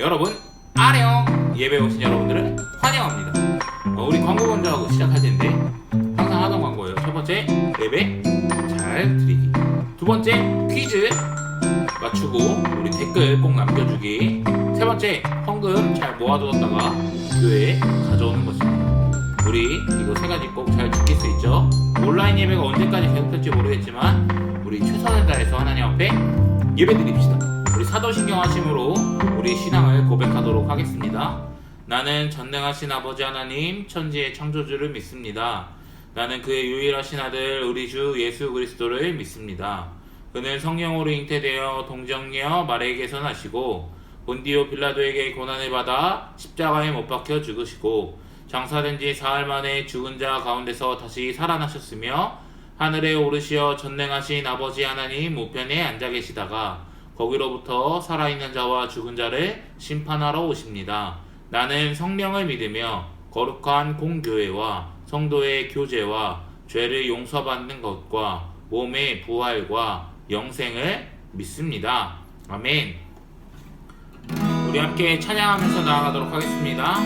여러분 아령! 예배 오신 여러분들을 환영합니다. 우리 광고 먼저 하고 시작할 텐데 항상 하던 광고예요. 첫 번째 예배 잘 드리기, 두 번째 퀴즈 맞추고 우리 댓글 꼭 남겨주기, 세 번째 헌금 잘 모아두었다가 교회에 가져오는 것입니다. 우리 이거 세 가지 꼭 잘 지킬 수 있죠? 온라인 예배가 언제까지 계속될지 모르겠지만 우리 최선을 다해서 하나님 앞에 예배 드립시다. 우리 사도신경 하심으로 우리 신앙을 고백하도록 하겠습니다. 나는 전능하신 아버지 하나님 천지의 창조주를 믿습니다. 나는 그의 유일하신 아들 우리 주 예수 그리스도를 믿습니다. 그는 성령으로 잉태되어 동정녀 마리아에게서 나시고 본디오 빌라도에게 고난을 받아 십자가에 못 박혀 죽으시고 장사된 지 사흘 만에 죽은 자 가운데서 다시 살아나셨으며 하늘에 오르시어 전능하신 아버지 하나님 우편에 앉아 계시다가 거기로부터 살아있는 자와 죽은 자를 심판하러 오십니다. 나는 성령을 믿으며 거룩한 공교회와 성도의 교제와 죄를 용서받는 것과 몸의 부활과 영생을 믿습니다. 아멘. 우리 함께 찬양하면서 나아가도록 하겠습니다.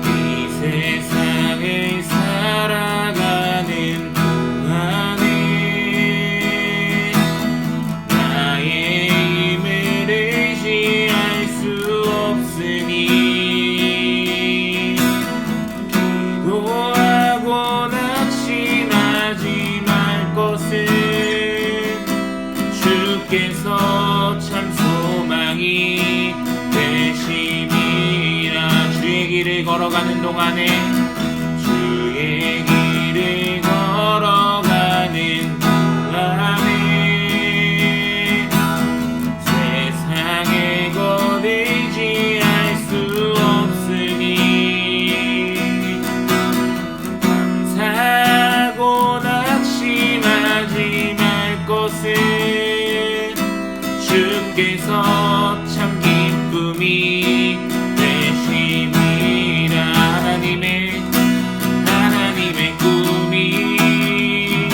이 세상을 살아가는 동안에 나의 힘을 의지할 수 없으니 기도하고 낙심하지 말 것을 주께서 참 소망이 되심이라. 주의 길을 걸어가는 동안에 주의 길을 걸어가는 동안에 세상의 것 의지할 수 없으니 감사하고 낙심하지 말 것을 주께서 참 기쁨이 되심이라. 하나님의 꿈이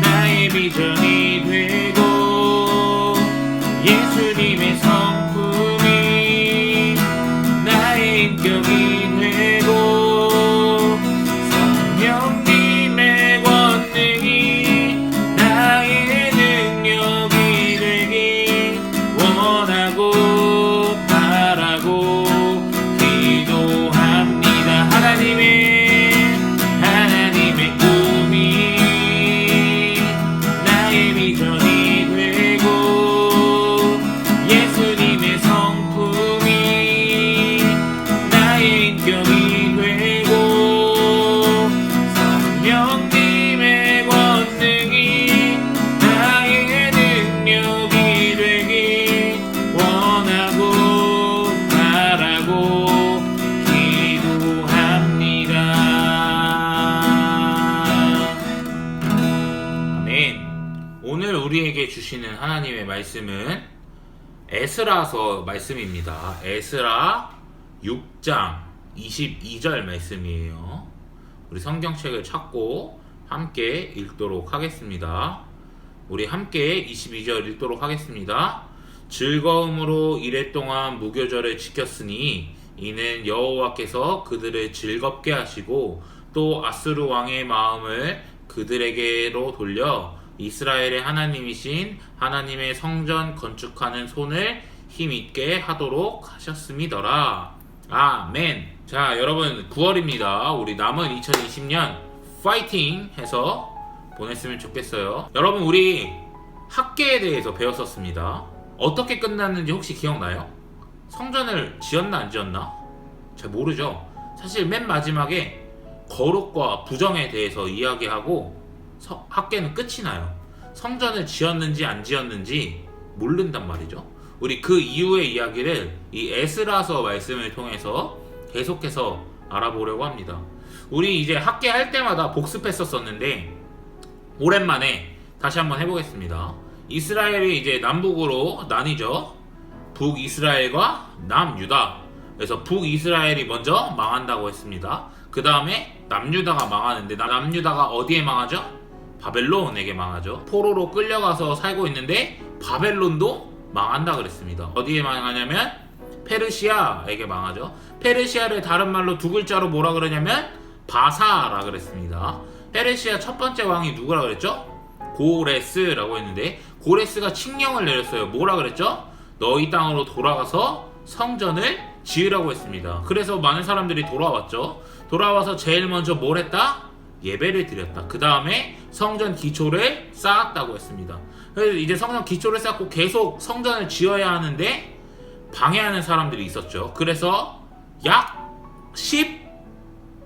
나의 비전이 되고 예수님의 성품이 나의 인격이 되고 성령님의 권능이 나의 능력이 되길 원하고 바라고 기도합니다. 하나님의 꿈이 나의 비전이 되고 예수님의 성품이 나의 인격이 되고 성령님의 권능이 나의 능력이 되길 원하고 바라고 기도합니다. 아멘. 오늘 우리에게 주시는 하나님의 말씀은 에스라서 말씀입니다. 에스라 6장 22절 말씀이에요. 우리 성경책을 찾고 함께 읽도록 하겠습니다. 우리 함께 22절 읽도록 하겠습니다. 즐거움으로 이랫동안 무교절을 지켰으니 이는 여호와께서 그들을 즐겁게 하시고 또 아스루 왕의 마음을 그들에게로 돌려 이스라엘의 하나님이신 하나님의 성전 건축하는 손을 힘있게 하도록 하셨음이더라. 아멘. 자, 여러분 9월입니다. 우리 남은 2020년 파이팅 해서 보냈으면 좋겠어요. 여러분 우리 학계에 대해서 배웠었습니다. 어떻게 끝났는지 혹시 기억나요? 성전을 지었나 안 지었나? 잘 모르죠. 사실 맨 마지막에 거룩과 부정에 대해서 이야기하고 학계는 끝이 나요. 성전을 지었는지 안 지었는지 모른단 말이죠. 우리 그 이후의 이야기를 이 에스라서 말씀을 통해서 계속해서 알아보려고 합니다. 우리 이제 학계 할 때마다 복습했었는데 오랜만에 다시 한번 해보겠습니다. 이스라엘이 이제 남북으로 나뉘죠. 북이스라엘과 남유다. 그래서 북이스라엘이 먼저 망한다고 했습니다. 그 다음에 남유다가 망하는데 남유다가 어디에 망하죠? 바벨론에게 망하죠. 포로로 끌려가서 살고 있는데 바벨론도 망한다 그랬습니다. 어디에 망하냐면 페르시아에게 망하죠. 페르시아를 다른 말로 두 글자로 뭐라 그러냐면 바사라 그랬습니다. 페르시아 첫 번째 왕이 누구라 그랬죠? 고레스라고 했는데 고레스가 칙령을 내렸어요. 뭐라 그랬죠? 너희 땅으로 돌아가서 성전을 지으라고 했습니다. 그래서 많은 사람들이 돌아왔죠. 돌아와서 제일 먼저 뭘 했다? 예배를 드렸다. 그 다음에 성전 기초를 쌓았다고 했습니다. 그래서 이제 성전 기초를 쌓고 계속 성전을 지어야 하는데 방해하는 사람들이 있었죠. 그래서 약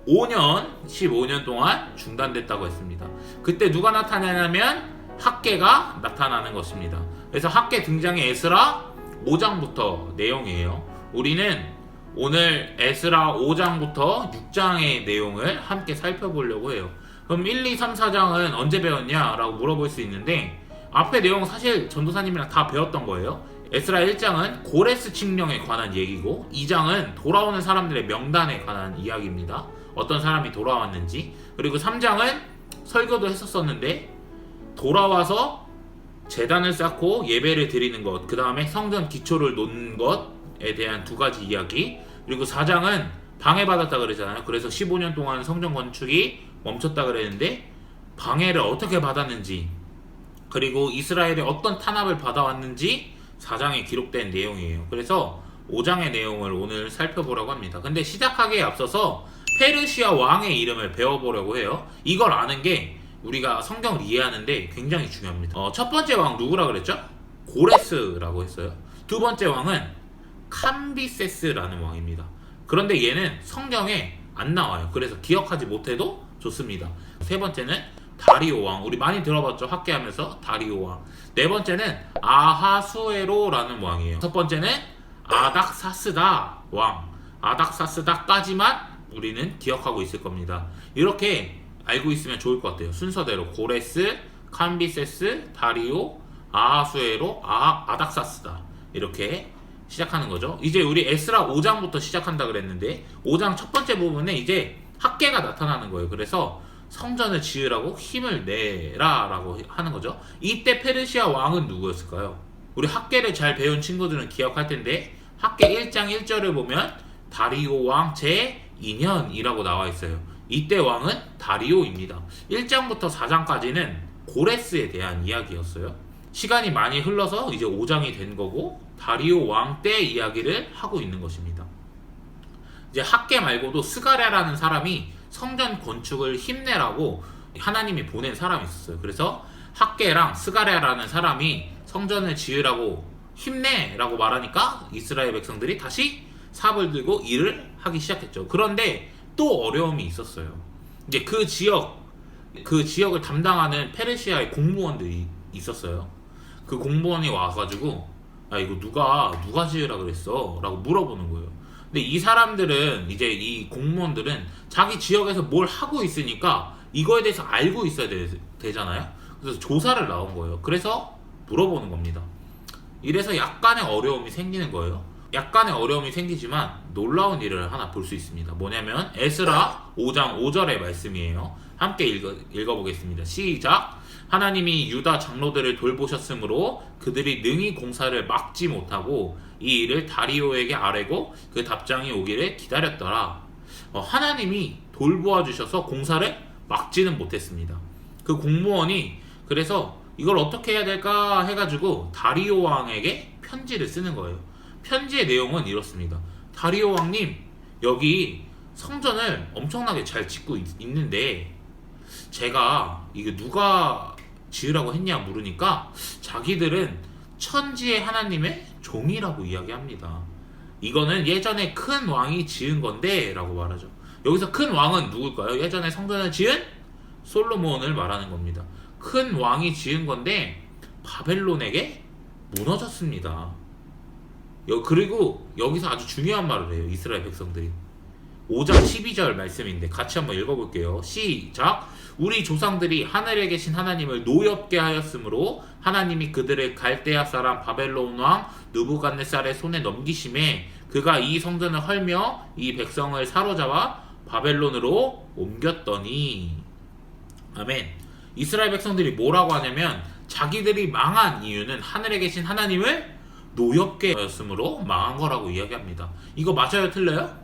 15년 동안 중단됐다고 했습니다. 그때 누가 나타나냐면 학개가 나타나는 것입니다. 그래서 학개 등장의 에스라 5장부터 내용이에요. 우리는 오늘 에스라 5장부터 6장의 내용을 함께 살펴보려고 해요. 그럼 1, 2, 3, 4장은 언제 배웠냐? 라고 물어볼 수 있는데 앞에 내용 사실 전도사님이랑 다 배웠던 거예요. 에스라 1장은 고레스 칙령에 관한 얘기고 2장은 돌아오는 사람들의 명단에 관한 이야기입니다. 어떤 사람이 돌아왔는지. 그리고 3장은 설교도 했었었는데 돌아와서 제단을 쌓고 예배를 드리는 것, 그 다음에 성전 기초를 놓는 것에 대한 두 가지 이야기. 그리고 4장은 방해받았다 그러잖아요. 그래서 15년 동안 성전 건축이 멈췄다 그랬는데 방해를 어떻게 받았는지, 그리고 이스라엘이 어떤 탄압을 받아왔는지 4장에 기록된 내용이에요. 그래서 5장의 내용을 오늘 살펴보려고 합니다. 근데 시작하기에 앞서서 페르시아 왕의 이름을 배워보려고 해요. 이걸 아는 게 우리가 성경을 이해하는데 굉장히 중요합니다. 첫 번째 왕 누구라 그랬죠? 고레스라고 했어요. 두 번째 왕은 캄비세스라는 왕입니다. 그런데 얘는 성경에 안 나와요. 그래서 기억하지 못해도 좋습니다. 세 번째는 다리오 왕. 우리 많이 들어봤죠? 학계하면서 다리오 왕. 네 번째는 아하수에로라는 왕이에요. 첫 번째는 아닥사스다 왕. 아닥사스다까지만 우리는 기억하고 있을 겁니다. 이렇게 알고 있으면 좋을 것 같아요. 순서대로 고레스, 캄비세스, 다리오, 아하수에로, 아닥사스다 이렇게 시작하는 거죠. 이제 우리 에스라 5장부터 시작한다 그랬는데 5장 첫 번째 부분에 이제 학개가 나타나는 거예요. 그래서 성전을 지으라고 힘을 내라 라고 하는 거죠. 이때 페르시아 왕은 누구였을까요? 우리 학개를 잘 배운 친구들은 기억할 텐데 학개 1장 1절을 보면 다리오 왕 제2년이라고 나와 있어요. 이때 왕은 다리오입니다. 1장부터 4장까지는 고레스에 대한 이야기였어요. 시간이 많이 흘러서 이제 5장이 된 거고 다리오 왕 때 이야기를 하고 있는 것입니다. 이제 학개 말고도 스가랴라는 사람이 성전 건축을 힘내라고 하나님이 보낸 사람이 있었어요. 그래서 학개랑 스가랴라는 사람이 성전을 지으라고 힘내라고 말하니까 이스라엘 백성들이 다시 삽을 들고 일을 하기 시작했죠. 그런데 또 어려움이 있었어요. 이제 그 지역을 담당하는 페르시아의 공무원들이 있었어요. 그 공무원이 와가지고 이거 누가 지으라 그랬어? 라고 물어보는 거예요. 근데 이 사람들은 이제 이 공무원들은 자기 지역에서 뭘 하고 있으니까 이거에 대해서 알고 있어야 되잖아요. 그래서 조사를 나온 거예요. 그래서 물어보는 겁니다. 이래서 약간의 어려움이 생기는 거예요. 약간의 어려움이 생기지만 놀라운 일을 하나 볼 수 있습니다. 뭐냐면 에스라 5장 5절의 말씀이에요. 함께 읽어보겠습니다. 시작. 하나님이 유다 장로들을 돌보셨으므로 그들이 능히 공사를 막지 못하고 이 일을 다리오에게 아뢰고 그 답장이 오기를 기다렸더라. 하나님이 돌보아 주셔서 공사를 막지는 못했습니다. 그 공무원이 그래서 이걸 어떻게 해야 될까 해가지고 다리오 왕에게 편지를 쓰는 거예요. 편지의 내용은 이렇습니다. 다리오 왕님, 여기 성전을 엄청나게 잘 짓고 있는데 제가 이게 누가 지으라고 했냐 물으니까 자기들은 천지의 하나님의 종이라고 이야기합니다. 이거는 예전에 큰 왕이 지은 건데 라고 말하죠. 여기서 큰 왕은 누굴까요? 예전에 성전을 지은 솔로몬을 말하는 겁니다. 큰 왕이 지은 건데 바벨론에게 무너졌습니다. 그리고 여기서 아주 중요한 말을 해요. 이스라엘 백성들이 5장 12절 말씀인데 같이 한번 읽어볼게요. 시작. 우리 조상들이 하늘에 계신 하나님을 노엽게 하였으므로 하나님이 그들을 갈대아 사람 바벨론 왕 느부갓네살의 손에 넘기심에 그가 이 성전을 헐며 이 백성을 사로잡아 바벨론으로 옮겼더니. 아멘. 이스라엘 백성들이 뭐라고 하냐면 자기들이 망한 이유는 하늘에 계신 하나님을 노엽게 하였으므로 망한 거라고 이야기합니다. 이거 맞아요, 틀려요?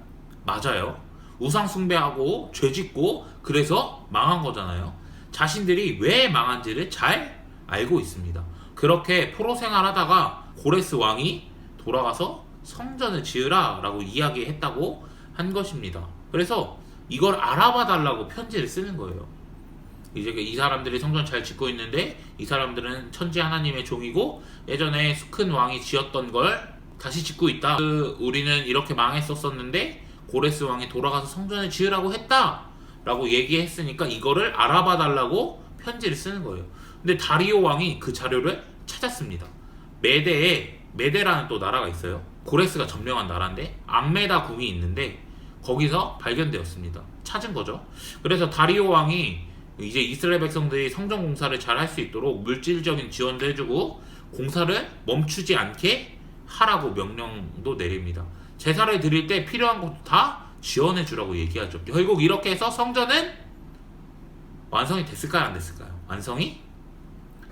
맞아요. 우상 숭배하고 죄 짓고 그래서 망한 거잖아요. 자신들이 왜 망한지를 잘 알고 있습니다. 그렇게 포로 생활하다가 고레스 왕이 돌아가서 성전을 지으라 라고 이야기했다고 한 것입니다. 그래서 이걸 알아봐 달라고 편지를 쓰는 거예요. 이제 이 사람들이 성전 잘 짓고 있는데 이 사람들은 천지 하나님의 종이고 예전에 큰 왕이 지었던 걸 다시 짓고 있다. 우리는 이렇게 망했었었는데 고레스 왕이 돌아가서 성전을 지으라고 했다 라고 얘기했으니까 이거를 알아봐 달라고 편지를 쓰는 거예요. 근데 다리오 왕이 그 자료를 찾았습니다. 메데라는 또 나라가 있어요. 고레스가 점령한 나라인데 앙메다 궁이 있는데 거기서 발견되었습니다. 찾은 거죠. 그래서 다리오 왕이 이제 이스라엘 백성들이 성전 공사를 잘 할 수 있도록 물질적인 지원도 해주고 공사를 멈추지 않게 하라고 명령도 내립니다. 제사를 드릴 때 필요한 것도 다 지원해 주라고 얘기하죠. 결국 이렇게 해서 성전은 완성이 됐을까요? 안 됐을까요? 완성이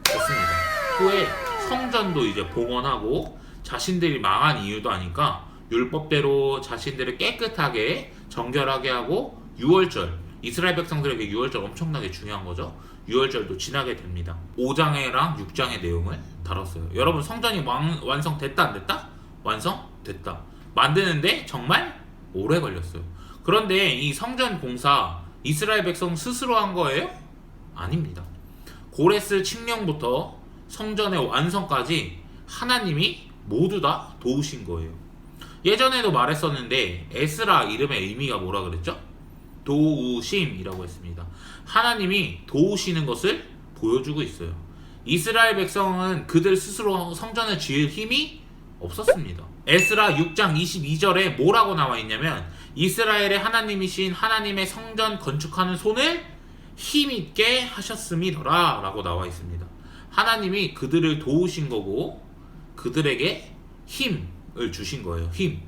됐습니다. 후에 성전도 이제 봉헌하고 자신들이 망한 이유도 아니까 율법대로 자신들을 깨끗하게 정결하게 하고 유월절, 이스라엘 백성들에게 유월절 엄청나게 중요한 거죠. 유월절도 지나게 됩니다. 5장회랑 6장의 내용을 다뤘어요. 여러분 성전이 완성됐다 안 됐다? 완성됐다. 만드는데 정말 오래 걸렸어요. 그런데 이 성전 공사 이스라엘 백성 스스로 한 거예요? 아닙니다. 고레스 칙령부터 성전의 완성까지 하나님이 모두 다 도우신 거예요. 예전에도 말했었는데 에스라 이름의 의미가 뭐라 그랬죠? 도우심이라고 했습니다. 하나님이 도우시는 것을 보여주고 있어요. 이스라엘 백성은 그들 스스로 성전을 지을 힘이 없었습니다. 에스라 6장 22절에 뭐라고 나와 있냐면 이스라엘의 하나님이신 하나님의 성전 건축하는 손을 힘있게 하셨음이더라 라고 나와 있습니다. 하나님이 그들을 도우신 거고 그들에게 힘을 주신 거예요. 힘.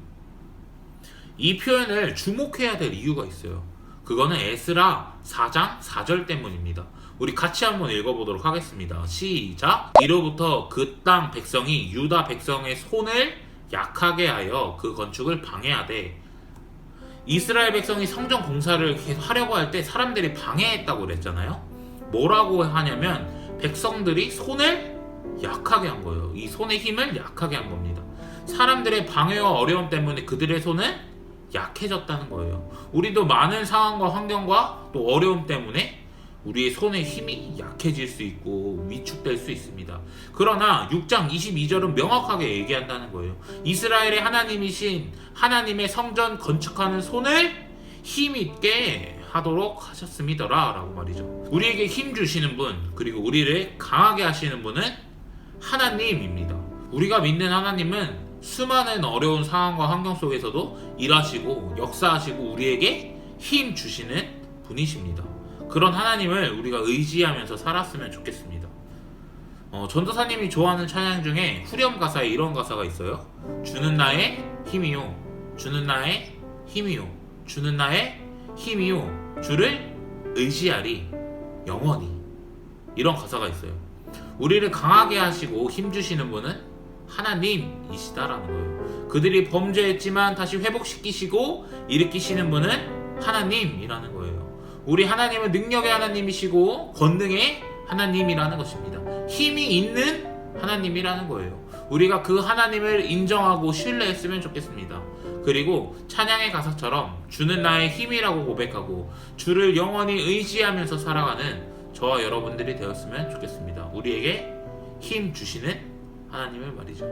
이 표현을 주목해야 될 이유가 있어요. 그거는 에스라 4장 4절 때문입니다. 우리 같이 한번 읽어보도록 하겠습니다. 시작! 이로부터 그 땅 백성이 유다 백성의 손을 약하게 하여 그 건축을 방해하되 이스라엘 백성이 성전 공사를 하려고 할 때 사람들이 방해했다고 그랬잖아요. 뭐라고 하냐면 백성들이 손을 약하게 한 거예요. 이 손의 힘을 약하게 한 겁니다. 사람들의 방해와 어려움 때문에 그들의 손은 약해졌다는 거예요. 우리도 많은 상황과 환경과 또 어려움 때문에 우리의 손의 힘이 약해질 수 있고 위축될 수 있습니다. 그러나 6장 22절은 명확하게 얘기한다는 거예요. 이스라엘의 하나님이신 하나님의 성전 건축하는 손을 힘있게 하도록 하셨음이더라 라고 말이죠. 우리에게 힘 주시는 분, 그리고 우리를 강하게 하시는 분은 하나님입니다. 우리가 믿는 하나님은 수많은 어려운 상황과 환경 속에서도 일하시고 역사하시고 우리에게 힘 주시는 분이십니다. 그런 하나님을 우리가 의지하면서 살았으면 좋겠습니다. 전도사님이 좋아하는 찬양 중에 후렴 가사에 이런 가사가 있어요. 주는 나의 힘이요, 주는 나의 힘이요, 주는 나의 힘이요, 주를 의지하리 영원히. 이런 가사가 있어요. 우리를 강하게 하시고 힘 주시는 분은 하나님이시다라는 거예요. 그들이 범죄했지만 다시 회복시키시고 일으키시는 분은 하나님이라는 거예요. 우리 하나님은 능력의 하나님이시고 권능의 하나님이라는 것입니다. 힘이 있는 하나님이라는 거예요. 우리가 그 하나님을 인정하고 신뢰했으면 좋겠습니다. 그리고 찬양의 가사처럼 주는 나의 힘이라고 고백하고 주를 영원히 의지하면서 살아가는 저와 여러분들이 되었으면 좋겠습니다. 우리에게 힘 주시는 하나님을 말이죠.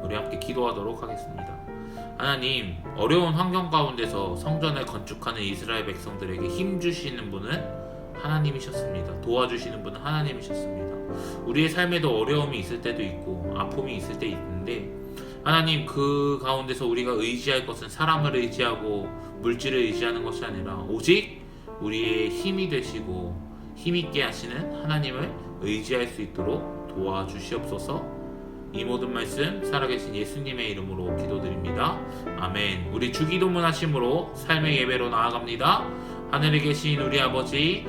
우리 함께 기도하도록 하겠습니다. 하나님, 어려운 환경 가운데서 성전을 건축하는 이스라엘 백성들에게 힘 주시는 분은 하나님이셨습니다. 도와주시는 분은 하나님이셨습니다. 우리의 삶에도 어려움이 있을 때도 있고 아픔이 있을 때 있는데 하나님, 그 가운데서 우리가 의지할 것은 사람을 의지하고 물질을 의지하는 것이 아니라 오직 우리의 힘이 되시고 힘있게 하시는 하나님을 의지할 수 있도록 도와주시옵소서. 이 모든 말씀 살아계신 예수님의 이름으로 기도드립니다. 아멘. 우리 주기도문 하심으로 삶의 예배로 나아갑니다. 하늘에 계신 우리 아버지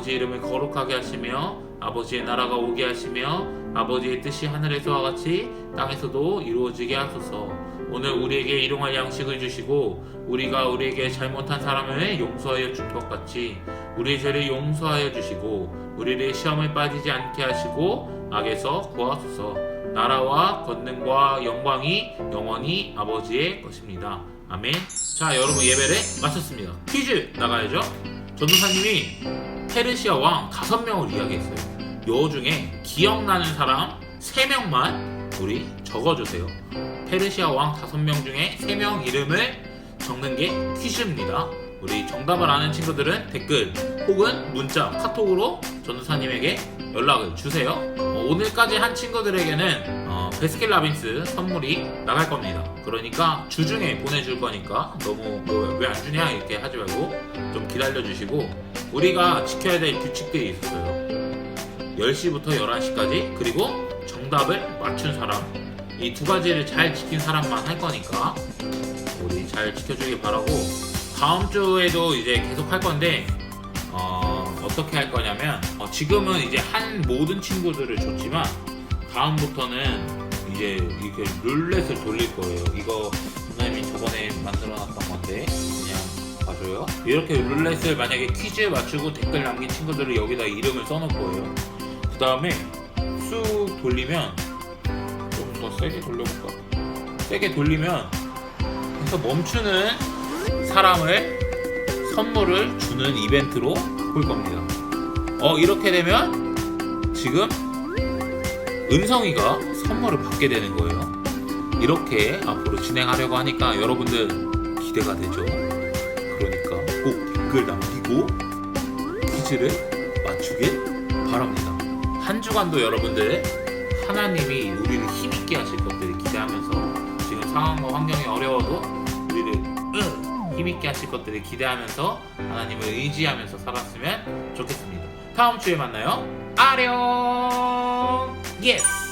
이름을 거룩하게 하시며 아버지의 나라가 오게 하시며 아버지의 뜻이 하늘에서와 같이 땅에서도 이루어지게 하소서. 오늘 우리에게 일용할 양식을 주시고 우리가 우리에게 잘못한 사람을 용서하여 준 것 같이 우리의 죄를 용서하여 주시고 우리를 시험에 빠지지 않게 하시고 악에서 구하소서. 나라와 권능과 영광이 영원히 아버지의 것입니다. 아멘. 자, 여러분 예배를 마쳤습니다. 퀴즈 나가야죠. 전도사님이 페르시아 왕 5명을 이야기했어요. 요 중에 기억나는 사람 3명만 우리 적어주세요. 페르시아 왕 5명 중에 3명 이름을 적는 게 퀴즈입니다. 우리 정답을 아는 친구들은 댓글 혹은 문자, 카톡으로 전도사님에게 연락을 주세요. 오늘까지 한 친구들에게는 베스킨라빈스 선물이 나갈 겁니다. 그러니까 주중에 보내줄 거니까 너무 왜 안 주냐 이렇게 하지 말고 좀 기다려주시고, 우리가 지켜야 될 규칙들이 있어요. 10시부터 11시까지, 그리고 정답을 맞춘 사람, 이 2가지를 잘 지킨 사람만 할 거니까 우리 잘 지켜주길 바라고, 다음 주에도 이제 계속 할 건데 어떻게 할 거냐면 지금은 이제 한 모든 친구들을 줬지만 다음부터는 이제 이렇게 룰렛을 돌릴 거예요. 이거 선생님이 저번에 만들어놨던 건데 그냥 봐줘요. 이렇게 룰렛을 만약에 퀴즈에 맞추고 댓글 남긴 친구들을 여기다 이름을 써놓을 거예요. 그 다음에 쑥 돌리면, 좀 더 세게 돌려볼까? 세게 돌리면 해서 멈추는 사람을 선물을 주는 이벤트로 볼 겁니다. 이렇게 되면 지금 은성이가 선물을 받게 되는 거예요. 이렇게 앞으로 진행하려고 하니까 여러분들 기대가 되죠. 그러니까 꼭 댓글 남기고 퀴즈를 맞추길 바랍니다. 한 주간도 여러분들 하나님이 우리를 힘있게 하실 것들을 기대하면서, 지금 상황과 환경이 어려워도 우리를 힘있게 하실 것들을 기대하면서 하나님을 의지하면서 살았으면 좋겠습니다. 다음 주에 만나요. 아령. 예스.